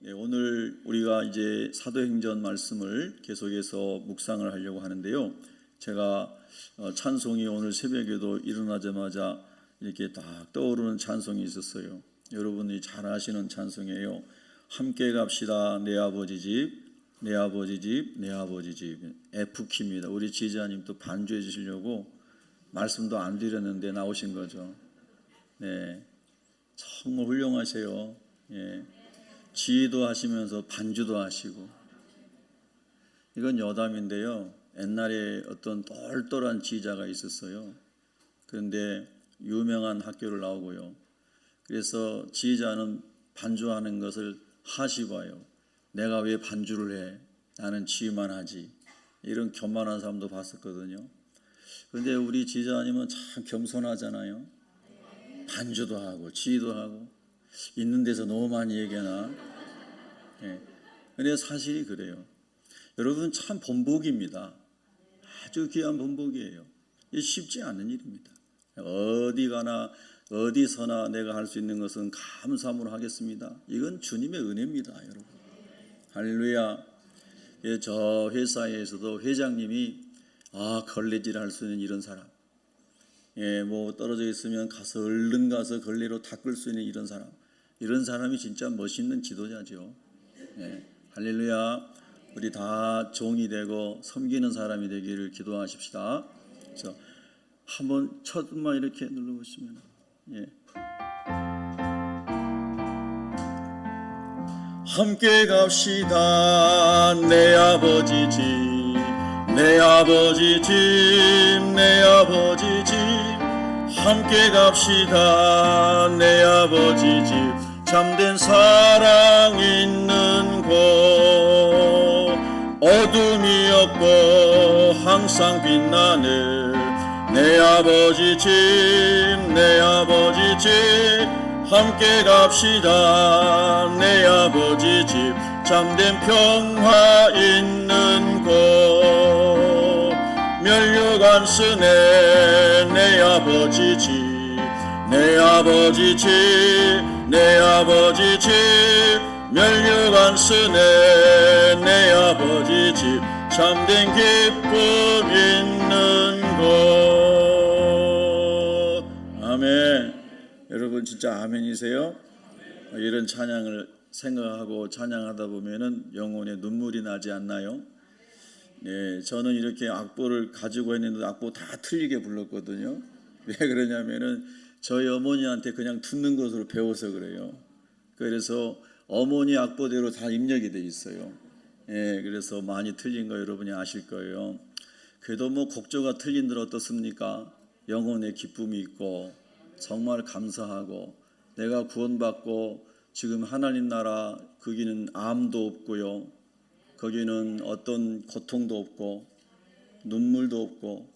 오늘 우리가 이제 사도행전 말씀을 계속해서 묵상을 하려고 하는데요. 제가 찬송이 오늘 새벽에도 일어나자마자 이렇게 딱 떠오르는 찬송이 있었어요. 여러분이 잘 아시는 찬송이에요. 함께 갑시다 내 아버지 집, 내 아버지 집, 내 아버지 집. F키입니다. 우리 지휘자님 또 반주해 주시려고 말씀도 안 드렸는데 나오신 거죠. 네, 정말 훌륭하세요. 예. 지휘도 하시면서 반주도 하시고. 이건 여담인데요. 옛날에 어떤 똘똘한 지휘자가 있었어요. 그런데 유명한 학교를 나오고요. 그래서 지휘자는 반주하는 것을 하시봐요. 내가 왜 반주를 해? 나는 지휘만 하지. 이런 교만한 사람도 봤었거든요. 그런데 우리 지휘자님은 참 겸손하잖아요. 반주도 하고 지휘도 하고. 있는 데서 너무 많이 얘기하나? 그런데 사실이 그래요. 여러분 참 본복입니다. 아주 귀한 본복이에요. 이게 쉽지 않은 일입니다. 어디 가나 어디서나 내가 할 수 있는 것은 감사함으로 하겠습니다. 이건 주님의 은혜입니다, 여러분. 할렐루야. 저 회사에서도 회장님이 걸레질 할 수 있는 이런 사람. 뭐 떨어져 있으면 가서 얼른 가서 걸레로 닦을 수 있는 이런 사람이 진짜 멋있는 지도자죠. 할렐루야. 우리 다 종이 되고 섬기는 사람이 되기를 기도하십시다. 그래서 한번 첫만 이렇게 눌러보시면 함께 갑시다 내 아버지 집, 내 아버지 집, 내 아버지 집. 함께 갑시다 내 아버지 집, 참된 사랑 있는 곳. 어둠이 없고 항상 빛나는 내 아버지 집, 내 아버지 집. 함께 갑시다 내 아버지 집, 참된 평화 있는 곳. 면류관 쓰네 내 아버지 집, 내 아버지 집, 내 아버지 집. 면류관 쓰네 내 아버지 집, 참된 기쁨 있는 곳. 아멘. 여러분 진짜 아멘이세요? 이런 찬양을 생각하고 찬양하다 보면은 영혼에 눈물이 나지 않나요? 네, 저는 이렇게 악보를 가지고 있는데 악보 다 틀리게 불렀거든요. 왜 그러냐면은 저희 어머니한테 그냥 듣는 것으로 배워서 그래요. 그래서 어머니 악보대로 다 입력이 돼 있어요. 그래서 많이 틀린 거 여러분이 아실 거예요. 그래도 뭐 곡조가 틀린들 어떻습니까? 영혼의 기쁨이 있고 정말 감사하고, 내가 구원받고 지금 하나님 나라 거기는 암도 없고요, 거기는 어떤 고통도 없고 눈물도 없고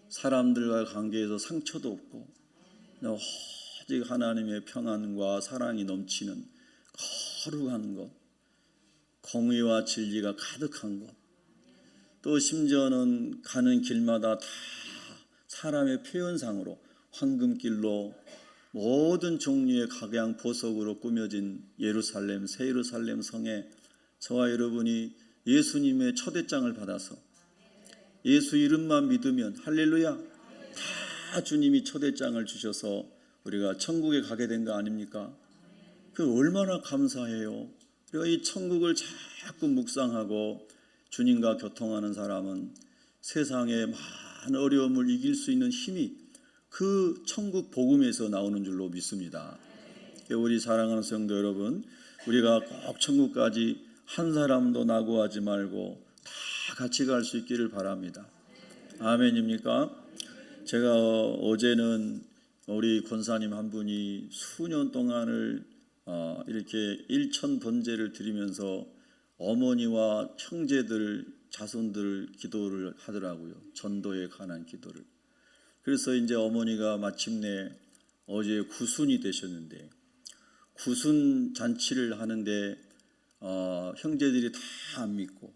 사람들과 관계에서 상처도 없고 오직 하나님의 평안과 사랑이 넘치는 거룩한 것, 공의와 진리가 가득한 것, 또 심지어는 가는 길마다 다 사람의 표현상으로 황금길로 모든 종류의 각양 보석으로 꾸며진 예루살렘, 새 예루살렘 성에 저와 여러분이 예수님의 초대장을 받아서 예수 이름만 믿으면 할렐루야, 다 주님이 초대장을 주셔서 우리가 천국에 가게 된 거 아닙니까? 그 얼마나 감사해요. 우리가 이 천국을 자꾸 묵상하고 주님과 교통하는 사람은 세상의 많은 어려움을 이길 수 있는 힘이 그 천국 복음에서 나오는 줄로 믿습니다. 우리 사랑하는 성도 여러분, 우리가 꼭 천국까지 한 사람도 낙오하지 말고 다 같이 갈 수 있기를 바랍니다. 아멘입니까? 제가 어제는 우리 권사님 한 분이 수년 동안을 이렇게 일천 번제를 드리면서 어머니와 형제들, 자손들 기도를 하더라고요. 전도에 관한 기도를. 그래서 이제 어머니가 마침내 어제 구순이 되셨는데, 구순 잔치를 하는데 형제들이 다 안 믿고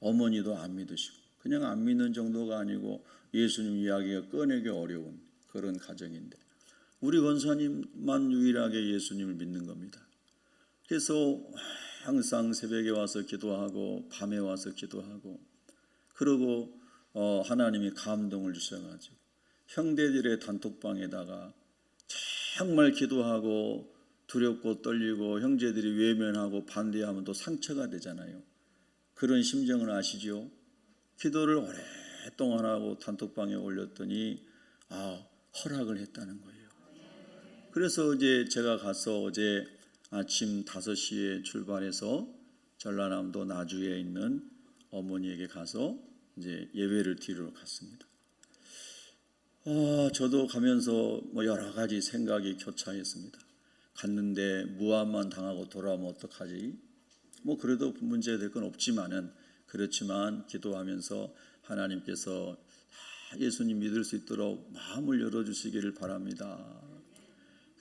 어머니도 안 믿으시고, 그냥 안 믿는 정도가 아니고 예수님 이야기가 꺼내기 어려운 그런 가정인데 우리 권사님만 유일하게 예수님을 믿는 겁니다. 그래서 항상 새벽에 와서 기도하고 밤에 와서 기도하고 그리고 하나님이 감동을 주셔가지고 형제들의 단톡방에다가 정말 기도하고 두렵고 떨리고 형제들이 외면하고 반대하면 또 상처가 되잖아요. 그런 심정을 아시죠? 기도를 오랫동안 하고 단톡방에 올렸더니 허락을 했다는 거예요. 그래서 이제 제가 가서 어제 아침 5시에 출발해서 전라남도 나주에 있는 어머니에게 가서 이제 예배를 드리러 갔습니다. 저도 가면서 여러 가지 생각이 교차했습니다. 갔는데 무함만 당하고 돌아오면 어떡하지? 그래도 문제될 건 없지만은 그렇지만 기도하면서 하나님께서 예수님 믿을 수 있도록 마음을 열어주시기를 바랍니다.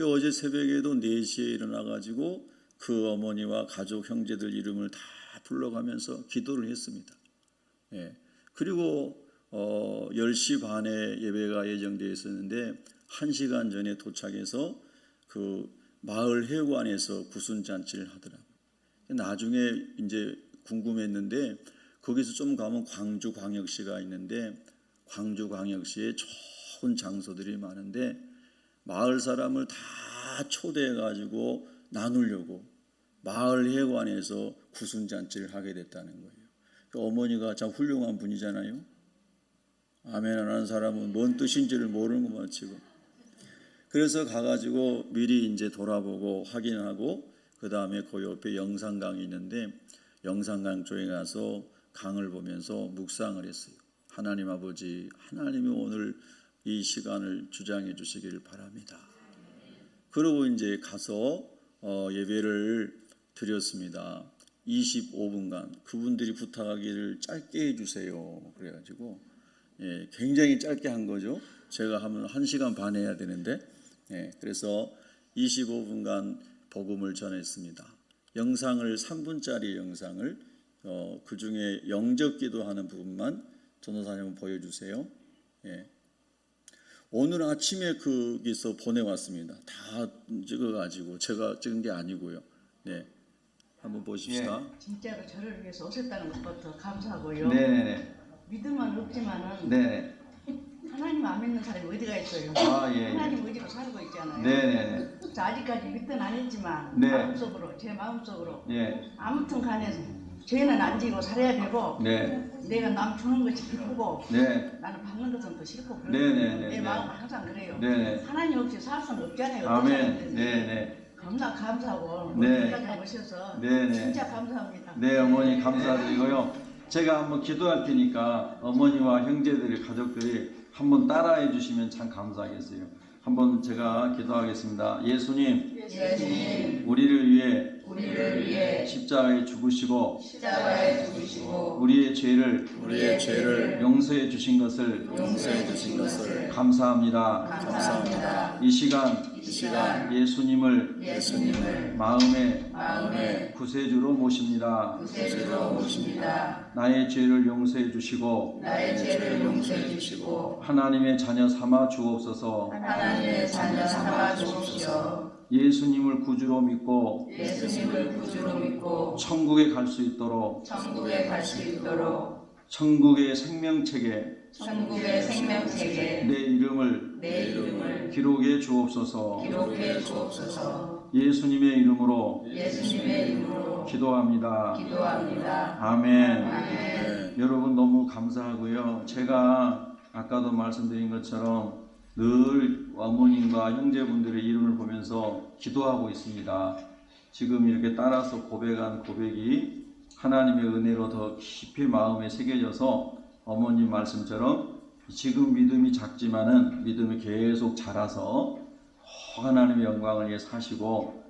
어제 새벽에도 4시에 일어나가지고 그 어머니와 가족 형제들 이름을 다 불러가면서 기도를 했습니다. 그리고 10시 반에 예배가 예정되어 있었는데 1시간 전에 도착해서 그 마을 회관에서 구순잔치를 하더라고요. 나중에 이제 궁금했는데 거기서 좀 가면 광주광역시가 있는데 광주광역시에 좋은 장소들이 많은데 마을 사람을 다 초대해가지고 나누려고 마을 회관에서 구순잔치를 하게 됐다는 거예요. 어머니가 참 훌륭한 분이잖아요. 아멘 안 하는 사람은 뭔 뜻인지를 모르는구만 지금. 그래서 가가지고 미리 이제 돌아보고 확인하고 그 다음에 그 옆에 영산강이 있는데 영산강 쪽에 가서 강을 보면서 묵상을 했어요. 하나님 아버지, 하나님이 오늘 이 시간을 주장해 주시기를 바랍니다. 그리고 이제 가서 예배를 드렸습니다. 25분간 그분들이 부탁하기를 짧게 해주세요. 그래가지고 굉장히 짧게 한 거죠. 제가 하면 1시간 반 해야 되는데 그래서 25분간 복음을 전했습니다. 영상을 3분짜리 영상을 그 중에 영접 기도하는 부분만 전도사님 보여주세요. 오늘 아침에 거기서 보내왔습니다. 다 찍어가지고 제가 찍은 게 아니고요. 한번 보십시다. 진짜로 저를 위해서 오셨다는 것부터 감사하고요. 네네네. 믿음은 없지만은 네. 하나님 안 믿는 사람이 어디가 있어요? 예. 하나님 의지로 살고 있잖아요. 네네네. 저 아직까지 믿든 안 했지만 네. 마음속으로 제 마음속으로 예. 아무튼 간에 죄는 안 지고 살아야 되고 네. 내가 남 주는 것이 기쁘고 네. 나는 받는 것은 더 싫고 그래요. 네네네. 내 마음은 항상 그래요. 네네. 하나님 없이 살 수는 없잖아요. 아멘. 네네. 겁나 감사하고 네. 여기까지 오셔서 네네. 진짜 감사합니다. 네, 어머니 감사드리고요. 제가 한번 기도할 테니까 어머니와 형제들이 가족들이 한번 따라해 주시면 참 감사하겠어요. 한번 제가 기도하겠습니다. 예수님, 우리를 위해 십자가에 죽으시고 우리의 죄를 용서해 주신 것을 감사합니다. 이 시간 예수님을 마음의 구세주로 모십니다. 나의 죄를 용서해 주시고 하나님의 자녀 삼아 주옵소서. 예수님을 구주로 믿고 천국에 갈 수 있도록 천국의 생명책에 내 이름을 기록해 주옵소서. 예수님의 이름으로 기도합니다. 아멘. 여러분 너무 감사하고요. 제가 아까도 말씀드린 것처럼 늘 어머님과 형제분들의 이름을 보면서 기도하고 있습니다. 지금 이렇게 따라서 고백한 고백이 하나님의 은혜로 더 깊이 마음에 새겨져서 어머님 말씀처럼 지금 믿음이 작지만은 믿음이 계속 자라서 하나님의 영광을 위해 사시고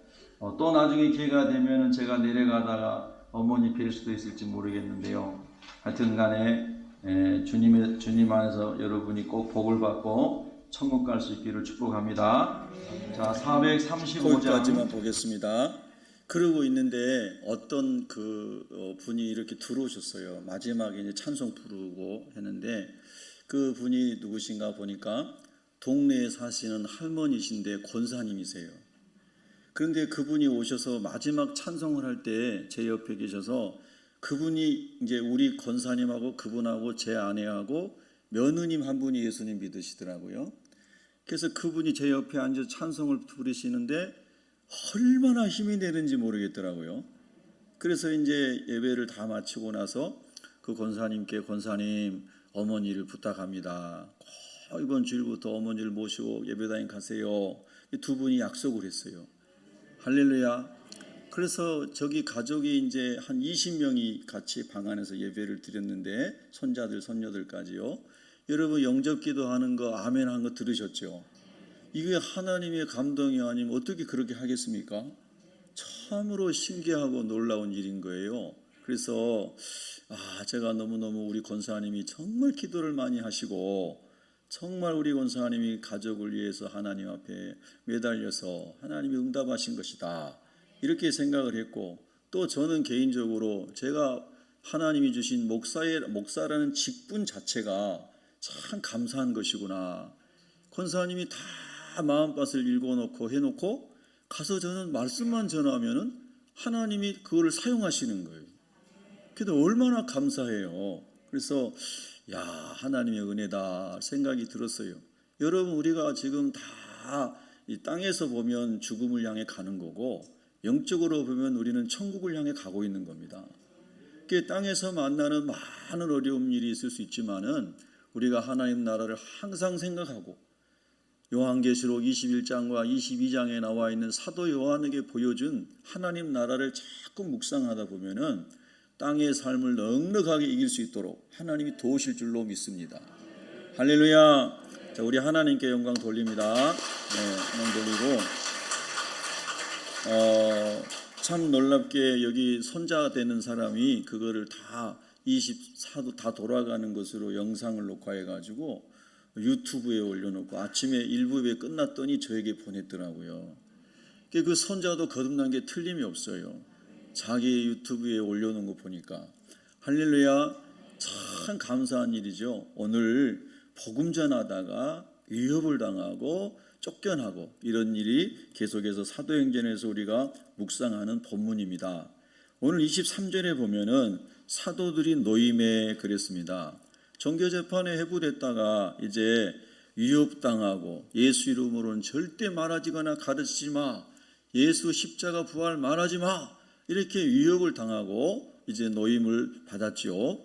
또 나중에 기회가 되면은 제가 내려가다가 어머니 뵐 수도 있을지 모르겠는데요. 하여튼 간에 주님 안에서 여러분이 꼭 복을 받고 천국 갈 수 있기를 축복합니다. 자, 435장 거기까지만 보겠습니다. 그러고 있는데 어떤 분이 이렇게 들어오셨어요. 마지막에 이제 찬송 부르고 했는데 그 분이 누구신가 보니까 동네에 사시는 할머니신데 권사님이세요. 그런데 그분이 오셔서 마지막 찬송을 할 때 제 옆에 계셔서 그분이 이제 우리 권사님하고 그분하고 제 아내하고 며느님 한 분이 예수님 믿으시더라고요. 그래서 그분이 제 옆에 앉아 찬송을 부르시는데 얼마나 힘이 되는지 모르겠더라고요. 그래서 이제 예배를 다 마치고 나서 그 권사님께 권사님 어머니를 부탁합니다. 이번 주일부터 어머니를 모시고 예배당에 가세요. 두 분이 약속을 했어요. 할렐루야. 그래서 저기 가족이 이제 한 20명이 같이 방 안에서 예배를 드렸는데 손자들 손녀들까지요. 여러분 영접 기도하는 거 아멘 한 거 들으셨죠? 이게 하나님의 감동이 아니면 어떻게 그렇게 하겠습니까? 참으로 신기하고 놀라운 일인 거예요. 그래서 제가 너무너무 우리 권사님이 정말 기도를 많이 하시고 정말 우리 권사님이 가족을 위해서 하나님 앞에 매달려서 하나님이 응답하신 것이다 이렇게 생각을 했고, 또 저는 개인적으로 제가 하나님이 주신 목사라는 직분 자체가 참 감사한 것이구나. 권사님이 다 마음밭을 읽어놓고 해놓고 가서 저는 말씀만 전하면은 하나님이 그거를 사용하시는 거예요. 그래도 얼마나 감사해요. 그래서 하나님의 은혜다 생각이 들었어요. 여러분 우리가 지금 다 이 땅에서 보면 죽음을 향해 가는 거고 영적으로 보면 우리는 천국을 향해 가고 있는 겁니다. 그 땅에서 만나는 많은 어려운 일이 있을 수 있지만은 우리가 하나님 나라를 항상 생각하고 요한계시록 21장과 22장에 나와 있는 사도 요한에게 보여준 하나님 나라를 자꾸 묵상하다 보면은 땅의 삶을 넉넉하게 이길 수 있도록 하나님이 도우실 줄로 믿습니다. 할렐루야. 자, 우리 하나님께 영광 돌립니다. 영광 돌리고 참 놀랍게 여기 손자 되는 사람이 그거를 다 24도 다 돌아가는 것으로 영상을 녹화해가지고 유튜브에 올려놓고 아침에 일부 예배 끝났더니 저에게 보냈더라고요. 그 손자도 거듭난 게 틀림이 없어요. 자기 유튜브에 올려놓은 거 보니까. 할렐루야. 참 감사한 일이죠. 오늘 복음 전하다가 위협을 당하고 쫓겨나고 이런 일이 계속해서 사도행전에서 우리가 묵상하는 본문입니다. 오늘 23절에 보면은 사도들이 노임에 그랬습니다. 종교재판에 회부됐다가 이제 위협당하고 예수 이름으로는 절대 말하지거나 가르치지 마, 예수 십자가 부활 말하지 마, 이렇게 위협을 당하고 이제 노임을 받았지요.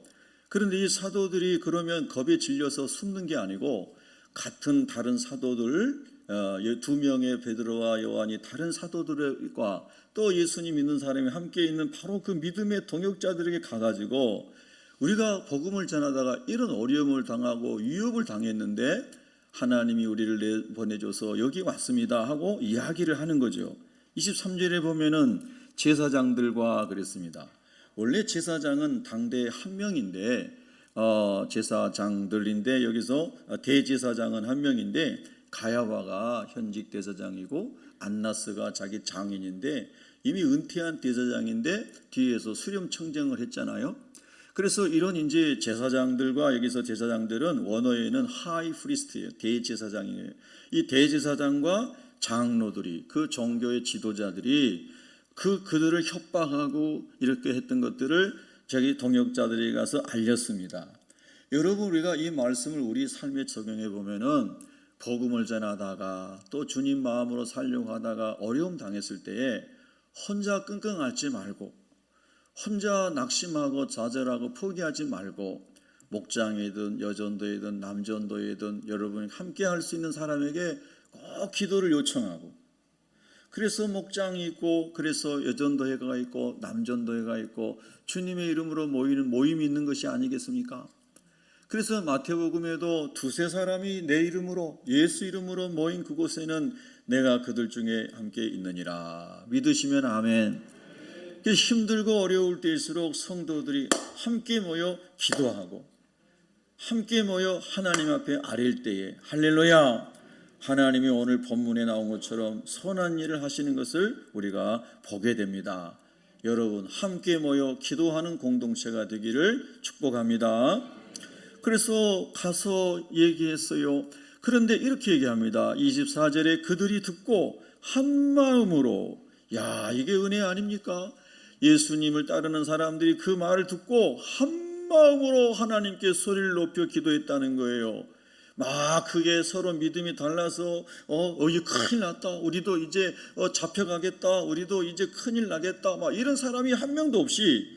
그런데 이 사도들이 그러면 겁에 질려서 숨는 게 아니고 같은 다른 사도들 2명의 베드로와 요한이 다른 사도들과 또 예수님 믿는 사람이 함께 있는 바로 그 믿음의 동역자들에게 가가지고 우리가 복음을 전하다가 이런 어려움을 당하고 위협을 당했는데 하나님이 우리를 내보내줘서 여기 왔습니다 하고 이야기를 하는 거죠. 23절에 보면은 제사장들과 그랬습니다. 원래 제사장은 당대 한 명인데 제사장들인데 여기서 대제사장은 한 명인데 가야바가 현직 대제사장이고 안나스가 자기 장인인데 이미 은퇴한 대제사장인데 뒤에서 수렴 청정을 했잖아요. 그래서 이런 이제 제사장들과 여기서 제사장들은 원어에는 하이 프리스트예요. 대제사장이에요. 이 대제사장과 장로들이 그 종교의 지도자들이 그들을 협박하고 이렇게 했던 것들을 자기 동역자들이 가서 알렸습니다. 여러분 우리가 이 말씀을 우리 삶에 적용해 보면은 복음을 전하다가 또 주님 마음으로 살려고 하다가 어려움 당했을 때에 혼자 끙끙 앓지 말고 혼자 낙심하고 좌절하고 포기하지 말고 목장이든 여전도이든 남전도이든 여러분이 함께 할 수 있는 사람에게 꼭 기도를 요청하고, 그래서 목장이 있고 그래서 여전도회가 있고 남전도회가 있고 주님의 이름으로 모이는 모임이 있는 것이 아니겠습니까? 그래서 마태복음에도 두세 사람이 내 이름으로 예수 이름으로 모인 그곳에는 내가 그들 중에 함께 있느니라. 믿으시면 아멘. 힘들고 어려울 때일수록 성도들이 함께 모여 기도하고 함께 모여 하나님 앞에 아뢰일 때에 할렐루야, 하나님이 오늘 본문에 나온 것처럼 선한 일을 하시는 것을 우리가 보게 됩니다. 여러분 함께 모여 기도하는 공동체가 되기를 축복합니다. 그래서 가서 얘기했어요. 그런데 이렇게 얘기합니다. 24절에 그들이 듣고 한 마음으로. 야, 이게 은혜 아닙니까? 예수님을 따르는 사람들이 그 말을 듣고 한 마음으로 하나님께 소리를 높여 기도했다는 거예요. 막 그게 서로 믿음이 달라서 이게 큰일 났다, 우리도 이제 잡혀가겠다, 우리도 이제 큰일 나겠다, 막 이런 사람이 한 명도 없이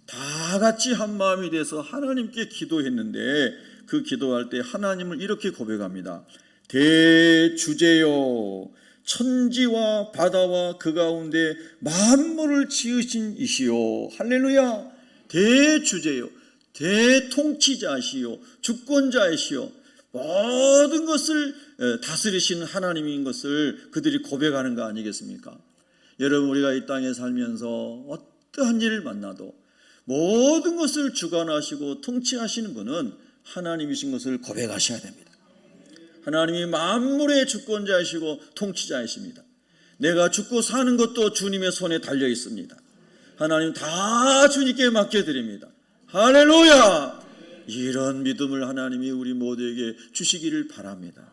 다 같이 한 마음이 돼서 하나님께 기도했는데, 그 기도할 때 하나님을 이렇게 고백합니다. 대주제요, 천지와 바다와 그 가운데 만물을 지으신 이시요. 할렐루야. 대주제요, 대통치자시요, 주권자이시요, 모든 것을 다스리시는 하나님인 것을 그들이 고백하는 거 아니겠습니까? 여러분, 우리가 이 땅에 살면서 어떠한 일을 만나도 모든 것을 주관하시고 통치하시는 분은 하나님이신 것을 고백하셔야 됩니다. 하나님이 만물의 주권자이시고 통치자이십니다. 내가 죽고 사는 것도 주님의 손에 달려 있습니다. 하나님 다 주님께 맡겨드립니다. 할렐루야! 이런 믿음을 하나님이 우리 모두에게 주시기를 바랍니다.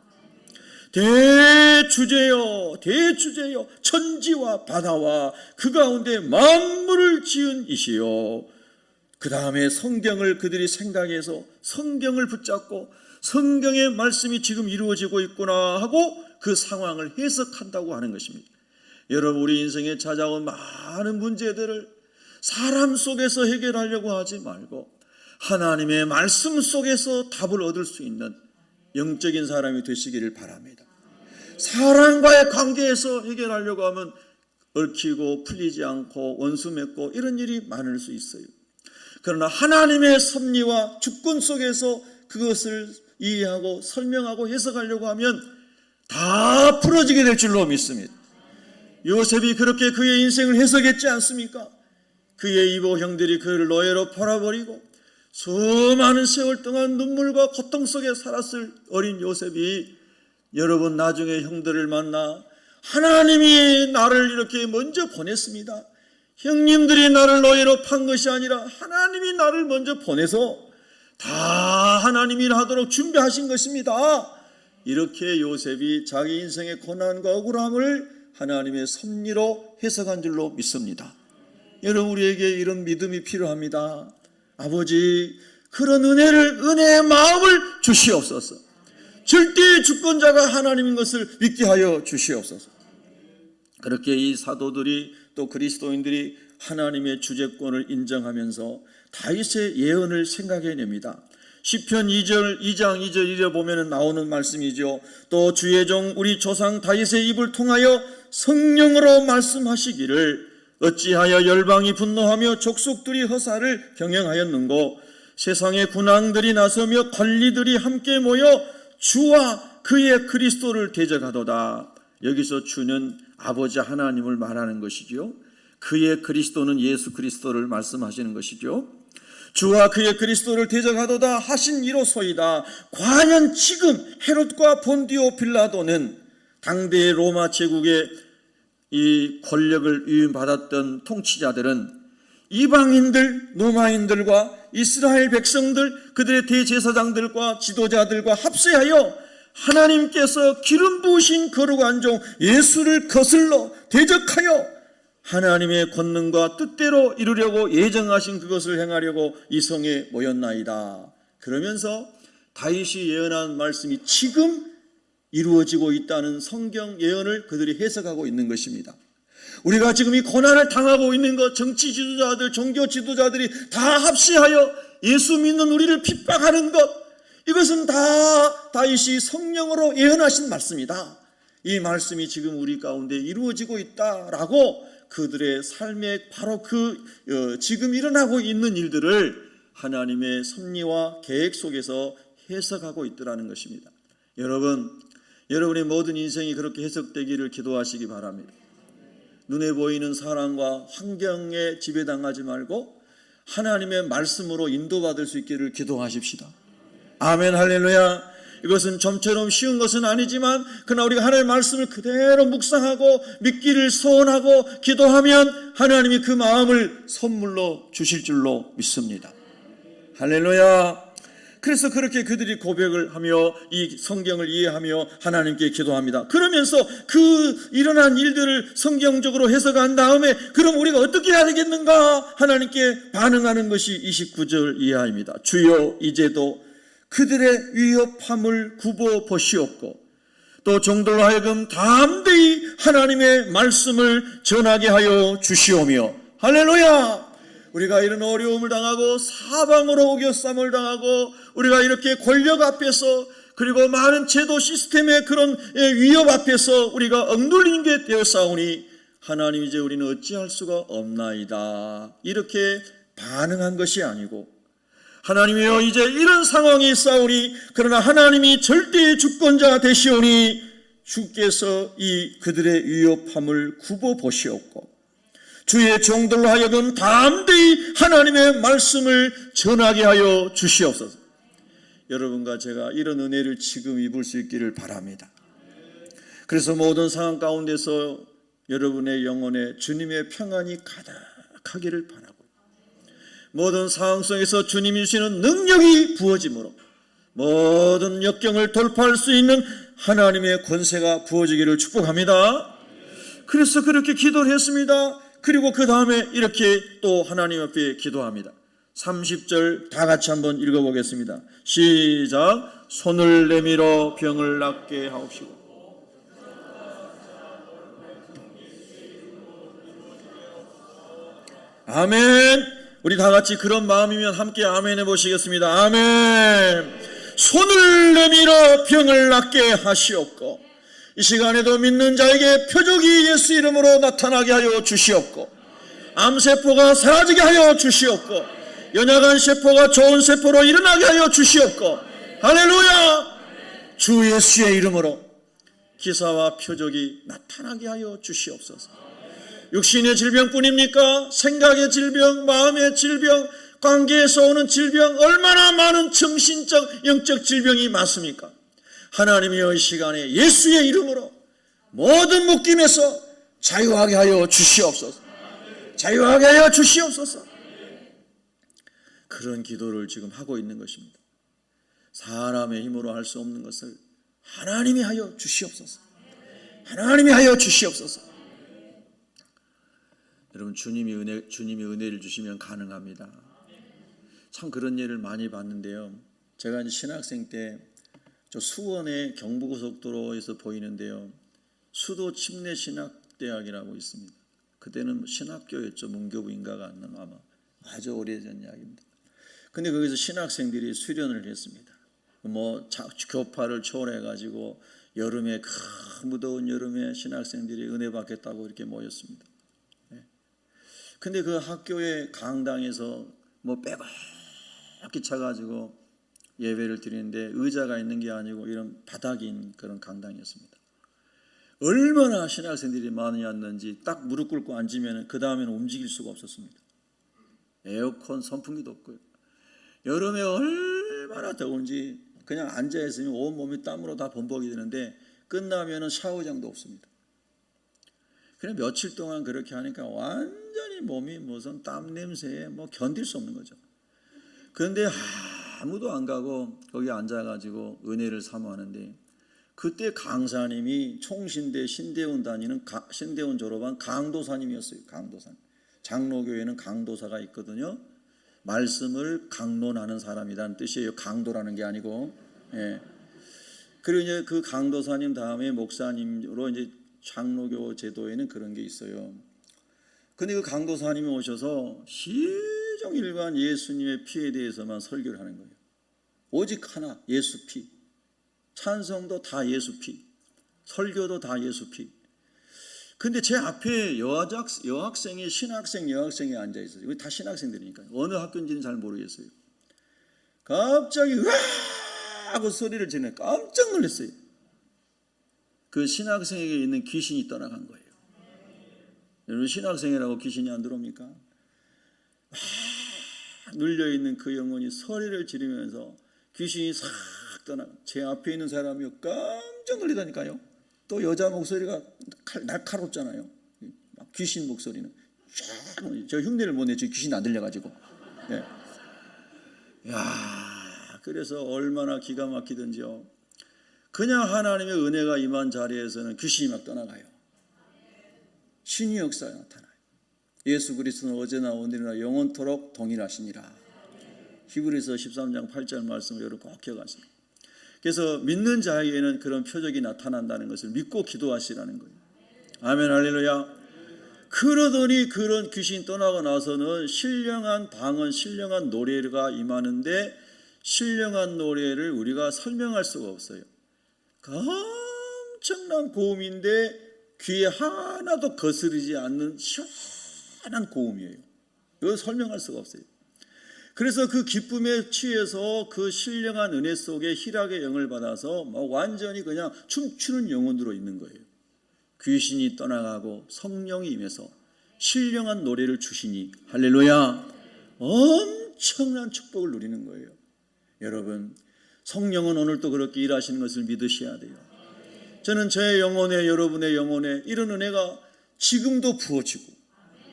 대주제요, 대주제요, 천지와 바다와 그 가운데 만물을 지은 이시요. 그 다음에 성경을 그들이 생각해서 성경을 붙잡고 성경의 말씀이 지금 이루어지고 있구나 하고 그 상황을 해석한다고 하는 것입니다. 여러분, 우리 인생에 찾아온 많은 문제들을 사람 속에서 해결하려고 하지 말고 하나님의 말씀 속에서 답을 얻을 수 있는 영적인 사람이 되시기를 바랍니다. 사람과의 관계에서 해결하려고 하면 얽히고 풀리지 않고 원수 맺고 이런 일이 많을 수 있어요. 그러나 하나님의 섭리와 주권 속에서 그것을 이해하고 설명하고 해석하려고 하면 다 풀어지게 될 줄로 믿습니다. 요셉이 그렇게 그의 인생을 해석했지 않습니까? 그의 이모 형들이 그를 노예로 팔아버리고 수많은 세월 동안 눈물과 고통 속에 살았을 어린 요셉이 여러분, 나중에 형들을 만나 하나님이 나를 이렇게 먼저 보냈습니다. 형님들이 나를 노예로 판 것이 아니라 하나님이 나를 먼저 보내서 다 하나님이 하도록 준비하신 것입니다. 이렇게 요셉이 자기 인생의 고난과 억울함을 하나님의 섭리로 해석한 줄로 믿습니다. 여러분, 우리에게 이런 믿음이 필요합니다. 아버지, 그런 은혜의 마음을 주시옵소서. 절대의 주권자가 하나님인 것을 믿게 하여 주시옵소서. 그렇게 이 사도들이 또 그리스도인들이 하나님의 주재권을 인정하면서 다윗의 예언을 생각해냅니다. 시편 2장 2절 1에 보면 나오는 말씀이죠. 또 주의 종 우리 조상 다윗의 입을 통하여 성령으로 말씀하시기를 어찌하여 열방이 분노하며 족속들이 허사를 경영하였는고 세상의 군왕들이 나서며 관리들이 함께 모여 주와 그의 그리스도를 대적하도다. 여기서 주는 아버지 하나님을 말하는 것이죠. 그의 그리스도는 예수 그리스도를 말씀하시는 것이죠. 주와 그의 그리스도를 대적하도다 하신 이로소이다. 과연 지금 헤롯과 본디오 빌라도는 당대의 로마 제국의 이 권력을 위임받았던 통치자들은 이방인들, 로마인들과 이스라엘 백성들, 그들의 대제사장들과 지도자들과 합세하여 하나님께서 기름 부으신 거룩한 종 예수를 거슬러 대적하여 하나님의 권능과 뜻대로 이루려고 예정하신 그것을 행하려고 이 성에 모였나이다. 그러면서 다윗이 예언한 말씀이 지금 이루어지고 있다는 성경 예언을 그들이 해석하고 있는 것입니다. 우리가 지금 이 고난을 당하고 있는 것, 정치 지도자들, 종교 지도자들이 다 합시하여 예수 믿는 우리를 핍박하는 것, 이것은 다 다윗이 성령으로 예언하신 말씀이다. 이 말씀이 지금 우리 가운데 이루어지고 있다라고 그들의 삶에 바로 지금 일어나고 있는 일들을 하나님의 섭리와 계획 속에서 해석하고 있더라는 것입니다. 여러분의 모든 인생이 그렇게 해석되기를 기도하시기 바랍니다. 눈에 보이는 사랑과 환경에 지배당하지 말고 하나님의 말씀으로 인도받을 수 있기를 기도하십시다. 아멘, 할렐루야. 이것은 좀처럼 쉬운 것은 아니지만 그러나 우리가 하나님의 말씀을 그대로 묵상하고 믿기를 소원하고 기도하면 하나님이 그 마음을 선물로 주실 줄로 믿습니다. 할렐루야. 그래서 그렇게 그들이 고백을 하며 이 성경을 이해하며 하나님께 기도합니다. 그러면서 그 일어난 일들을 성경적으로 해석한 다음에 그럼 우리가 어떻게 해야 되겠는가 하나님께 반응하는 것이 29절 이하입니다. 주여 이제도 그들의 위협함을 굽어 보시옵고 또 종들로 하여금 담대히 하나님의 말씀을 전하게 하여 주시오며 할렐루야. 우리가 이런 어려움을 당하고 사방으로 오겨쌈을 당하고 우리가 이렇게 권력 앞에서 그리고 많은 제도 시스템의 그런 위협 앞에서 우리가 억눌리는 게 되었사오니 하나님 이제 우리는 어찌할 수가 없나이다 이렇게 반응한 것이 아니고 하나님이여 이제 이런 상황이 있사오니 그러나 하나님이 절대의 주권자 되시오니 주께서 이 그들의 위협함을 굽어 보시옵고 주의 종들로 하여금 담대히 하나님의 말씀을 전하게 하여 주시옵소서. 여러분과 제가 이런 은혜를 지금 입을 수 있기를 바랍니다. 그래서 모든 상황 가운데서 여러분의 영혼에 주님의 평안이 가득하기를 바라고 모든 상황 속에서 주님이 주시는 능력이 부어짐으로 모든 역경을 돌파할 수 있는 하나님의 권세가 부어지기를 축복합니다. 그래서 그렇게 기도를 했습니다. 그리고 그 다음에 이렇게 또 하나님 앞에 기도합니다. 30절 다 같이 한번 읽어보겠습니다. 시작. 손을 내밀어 병을 낫게 하옵시고 아멘. 우리 다 같이 그런 마음이면 함께 아멘 해보시겠습니다. 아멘. 손을 내밀어 병을 낫게 하시옵고 이 시간에도 믿는 자에게 표적이 예수 이름으로 나타나게 하여 주시옵고 암세포가 사라지게 하여 주시옵고 연약한 세포가 좋은 세포로 일어나게 하여 주시옵고 할렐루야. 주 예수의 이름으로 기사와 표적이 나타나게 하여 주시옵소서. 육신의 질병뿐입니까? 생각의 질병, 마음의 질병, 관계에서 오는 질병, 얼마나 많은 정신적, 영적 질병이 많습니까? 하나님이여 이 시간에 예수의 이름으로 모든 묶임에서 자유하게 하여 주시옵소서. 자유하게 하여 주시옵소서. 그런 기도를 지금 하고 있는 것입니다. 사람의 힘으로 할 수 없는 것을 하나님이 하여 주시옵소서. 하나님이 하여 주시옵소서. 여러분 주님이 은혜를 주시면 가능합니다. 참 그런 예를 많이 봤는데요. 제가 이제 신학생 때 저 수원의 경부고속도로에서 보이는데요. 수도 침례신학대학이라고 있습니다. 그때는 신학교였죠. 문교부인가가 안 나면 아마 아주 오래전 이야기입니다. 근데 거기서 신학생들이 수련을 했습니다. 뭐 교파를 초월해가지고 여름에 무더운 여름에 신학생들이 은혜 받겠다고 이렇게 모였습니다. 근데 그 학교의 강당에서 뭐 빼곡히 차가지고 예배를 드리는데 의자가 있는 게 아니고 이런 바닥인 그런 강당이었습니다. 얼마나 신학생들이 많이 왔는지 딱 무릎 꿇고 앉으면 그 다음에는 움직일 수가 없었습니다. 에어컨 선풍기도 없고요. 여름에 얼마나 더운지 그냥 앉아있으면 온몸이 땀으로 다 범벅이 되는데 끝나면 샤워장도 없습니다. 그냥 며칠 동안 그렇게 하니까 완전히 몸이 무슨 땀 냄새에 뭐 견딜 수 없는 거죠. 그런데 아무도 안 가고 거기 앉아가지고 은혜를 사모하는데 그때 강사님이 총신대 신대원 다니는 신대원 졸업한 강도사님이었어요. 강도사님. 장로교회는 강도사가 있거든요. 말씀을 강론하는 사람이라는 뜻이에요. 강도라는 게 아니고. 예. 그리고 이제 그 강도사님 다음에 목사님으로 이제 장로교 제도에는 그런 게 있어요. 근데 그 강도사님이 오셔서 시종일관 예수님의 피에 대해서만 설교를 하는 거예요. 오직 하나, 예수 피. 찬송도 다 예수 피. 설교도 다 예수 피. 근데 제 앞에 여학생이 신학생 여학생이 앉아 있어요. 여기 다 신학생들이니까 어느 학교인지는 잘 모르겠어요. 갑자기 으아 하고 소리를 지르네. 깜짝 놀랐어요. 그 신학생에게 있는 귀신이 떠나간 거예요. 여러분 신학생이라고 귀신이 안 들어옵니까? 눌려있는 그 영혼이 소리를 지르면서 귀신이 싹 떠나가. 제 앞에 있는 사람이 깜짝 놀리다니까요. 또 여자 목소리가 날카롭잖아요. 귀신 목소리는 저 흉내를 못 내죠. 귀신 안 들려가지고. 네. 야, 그래서 얼마나 기가 막히든지요. 그냥 하나님의 은혜가 임한 자리에서는 귀신이 막 떠나가요. 신의 역사가 나타나요. 예수 그리스도는 어제나 오늘이나 영원토록 동일하시니라. 히브리서 13장 8절 말씀을 여러분 꼭 기억하세요. 그래서 믿는 자에게는 그런 표적이 나타난다는 것을 믿고 기도하시라는 거예요. 아멘 할렐루야. 그러더니 그런 귀신이 떠나고 나서는 신령한 방언, 신령한 노래가 임하는데 신령한 노래를 우리가 설명할 수가 없어요. 엄청난 고음인데 귀에 하나도 거스르지 않는 시원한 고음이에요. 이걸 설명할 수가 없어요. 그래서 그 기쁨에 취해서 그 신령한 은혜 속에 희락의 영을 받아서 완전히 그냥 춤추는 영혼으로 있는 거예요. 귀신이 떠나가고 성령이 임해서 신령한 노래를 주시니 할렐루야, 엄청난 축복을 누리는 거예요. 여러분, 성령은 오늘도 그렇게 일하시는 것을 믿으셔야 돼요. 저는 저의 영혼에, 여러분의 영혼에 이런 은혜가 지금도 부어지고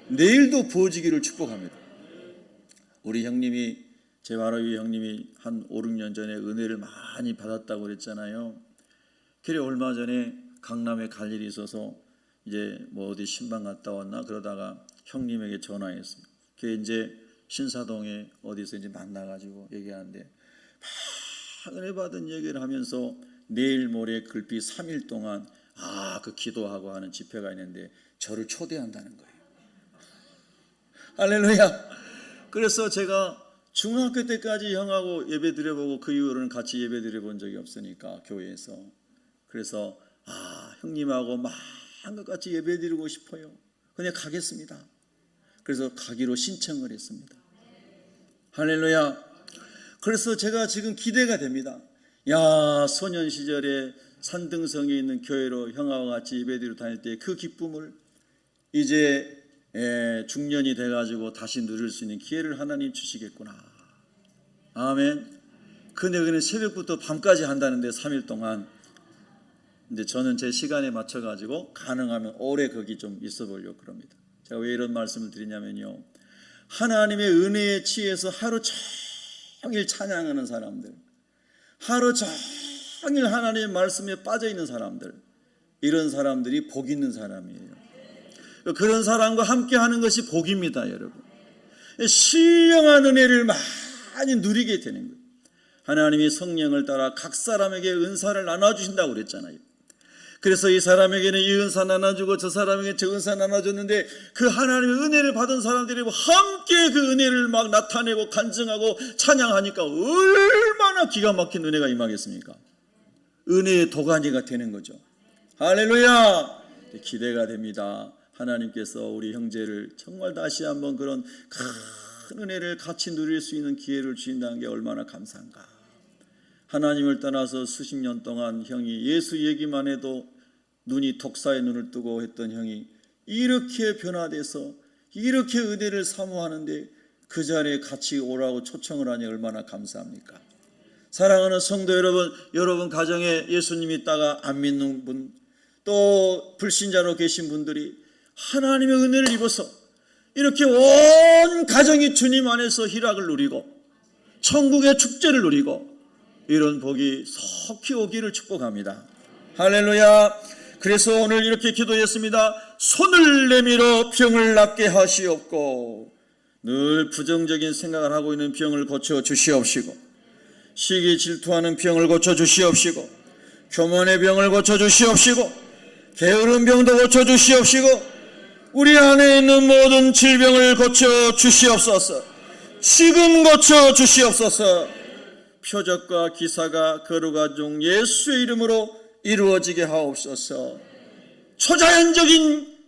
내일도 부어지기를 축복합니다. 우리 형님이, 제 바로 위 형님이 한 5, 6년 전에 은혜를 많이 받았다고 그랬잖아요. 그래 얼마 전에 강남에 갈 일이 있어서 이제 뭐 어디 신방 갔다 왔나 그러다가 형님에게 전화했습니다. 그게 이제 신사동에 어디서 이제 만나가지고 얘기하는데 막 은혜 받은 얘기를 하면서 내일 모레 글비 3일 동안 그 기도하고 하는 집회가 있는데 저를 초대한다는 거예요. 할렐루야. 그래서 제가 중학교 때까지 형하고 예배 드려보고 그 이후로는 같이 예배 드려본 적이 없으니까 교회에서, 그래서 형님하고 마음껏 같이 예배 드리고 싶어요. 그냥 가겠습니다. 그래서 가기로 신청을 했습니다. 할렐루야. 그래서 제가 지금 기대가 됩니다. 소년 시절에 산등성에 있는 교회로 형하고 같이 예배 드리러 다닐 때 그 기쁨을 이제 중년이 돼가지고 다시 누릴 수 있는 기회를 하나님 주시겠구나. 아멘. 근데 그는 새벽부터 밤까지 한다는데 3일 동안. 근데 저는 제 시간에 맞춰가지고 가능하면 오래 거기 좀 있어 보려고 그럽니다. 제가 왜 이런 말씀을 드리냐면요, 하나님의 은혜에 취해서 하루 종일 찬양하는 사람들, 하루 종일 하나님의 말씀에 빠져있는 사람들, 이런 사람들이 복 있는 사람이에요. 그런 사람과 함께 하는 것이 복입니다, 여러분. 신령한 은혜를 많이 누리게 되는 거예요. 하나님이 성령을 따라 각 사람에게 은사를 나눠주신다고 그랬잖아요. 그래서 이 사람에게는 이 은사 나눠주고 저 사람에게 저 은사 나눠줬는데 그 하나님의 은혜를 받은 사람들이 함께 그 은혜를 막 나타내고 간증하고 찬양하니까 얼마나 기가 막힌 은혜가 임하겠습니까? 은혜의 도가니가 되는 거죠. 할렐루야. 기대가 됩니다. 하나님께서 우리 형제를 정말 다시 한번 그런 큰 은혜를 같이 누릴 수 있는 기회를 주신다는 게 얼마나 감사한가. 하나님을 떠나서 수십 년 동안 형이 예수 얘기만 해도 눈이 독사의 눈을 뜨고 했던 형이 이렇게 변화돼서 이렇게 은혜를 사모하는데 그 자리에 같이 오라고 초청을 하니 얼마나 감사합니까? 사랑하는 성도 여러분, 여러분 가정에 예수님 있다가 안 믿는 분, 또 불신자로 계신 분들이 하나님의 은혜를 입어서 이렇게 온 가정이 주님 안에서 희락을 누리고 천국의 축제를 누리고 이런 복이 속히 오기를 축복합니다. 할렐루야. 그래서 오늘 이렇게 기도했습니다. 손을 내밀어 병을 낫게 하시옵고 늘 부정적인 생각을 하고 있는 병을 고쳐 주시옵시고 시기 질투하는 병을 고쳐 주시옵시고 교만의 병을 고쳐 주시옵시고 게으른 병도 고쳐 주시옵시고 우리 안에 있는 모든 질병을 고쳐 주시옵소서. 지금 고쳐 주시옵소서. 표적과 기사가 거룩한 종 예수의 이름으로 이루어지게 하옵소서. 초자연적인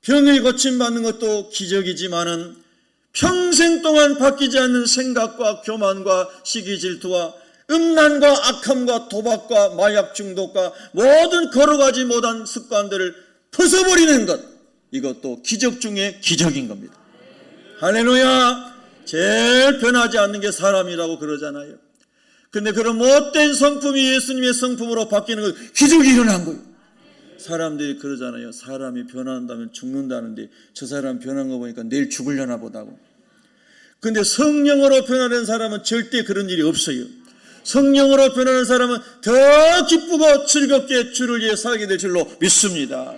병을 고침받는 것도 기적이지만은 평생 동안 바뀌지 않는 생각과 교만과 시기 질투와 음란과 악함과 도박과 마약 중독과 모든 거룩하지 못한 습관들을 벗어버리는 것, 이것도 기적 중에 기적인 겁니다. 할렐루야. 제일 변하지 않는 게 사람이라고 그러잖아요. 근데 그런 못된 성품이 예수님의 성품으로 바뀌는 것, 기적이 일어난 거예요. 사람들이 그러잖아요. 사람이 변한다면 죽는다는데 저 사람 변한 거 보니까 내일 죽으려나 보다고. 근데 성령으로 변화된 사람은 절대 그런 일이 없어요. 성령으로 변하는 사람은 더 기쁘고 즐겁게 주를 위해 살게 될 줄로 믿습니다.